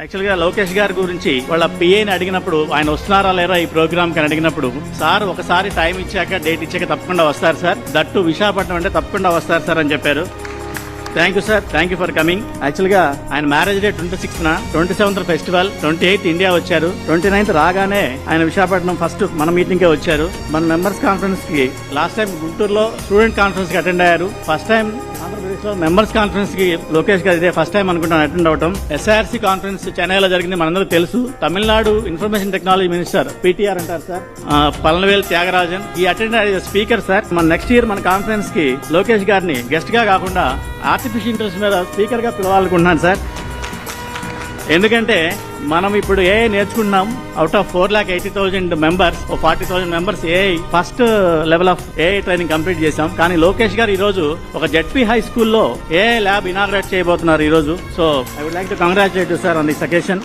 యాక్చువల్గా లోకేష్ గారి గురించి వాళ్ళ పిఏని అడిగినప్పుడు ఆయన వస్తున్నారా లేరా ఈ ప్రోగ్రామ్ కి అడిగినప్పుడు సార్ ఒకసారి టైం ఇచ్చాక డేట్ ఇచ్చాక తప్పకుండా వస్తారు సార్, దట్టు విశాఖపట్నం అంటే తప్పకుండా వస్తారు సార్ అని చెప్పారు. Thank you sir, thank you for coming. యాక్చువల్గా ఆయన మ్యారేజ్ డే 26న, 27th ఫెస్టివల్, 28th ఇండియా వచ్చారు, 29th రాగానే ఆయన విశాఖపట్నం ఫస్ట్ మన మీటింగ్కే వచ్చారు. మన మెంబర్స్ కాన్ఫరెన్స్ కి లాస్ట్ టైం గుంటూరులో స్టూడెంట్ కాన్ఫరెన్స్ కి అటెండ్ అయ్యారు. ఫస్ట్ టైం ఆంధ్రప్రదేశ్ లో మెంబర్స్ కాన్ఫరెన్స్ కి లోకేష్ గారు ఇదే ఫస్ట్ టైం అనుకుంటాను అటెండ్ అవటం. ఎస్ఆర్సీ కాన్ఫరెన్స్ చెన్నైలో జరిగింది, మనందరూ తెలుసు. Tamil Nadu information technology minister PTR అంటారు సార్, పల్లనవేల్ త్యాగరాజన్ ఈ అటెండ్ స్పీకర్ సార్. మన నెక్స్ట్ ఇయర్ మన కాన్ఫరెన్స్ కి లోకేష్ గారిని గెస్ట్ గా కాకుండా ఆర్టిఫిషియల్ ఇంటెలిజెన్స్ మీద స్పీకర్ గా పిలవాలనుకుంటున్నాను సార్. ఎందుకంటే మనం ఇప్పుడు ఏఐ నేర్చుకుంటున్నాం. Out of 4,80,000 members, 40,000 members AI first level of AI training complete చేశాం. కానీ లోకేష్ గారు ఈ రోజు ఒక జెడ్పీ హై స్కూల్లో ఏఐ ల్యాబ్ ఇనాగ్రేట్ చేయబోతున్నారు ఈ రోజు. So I would like to congratulate you sir on this occasion.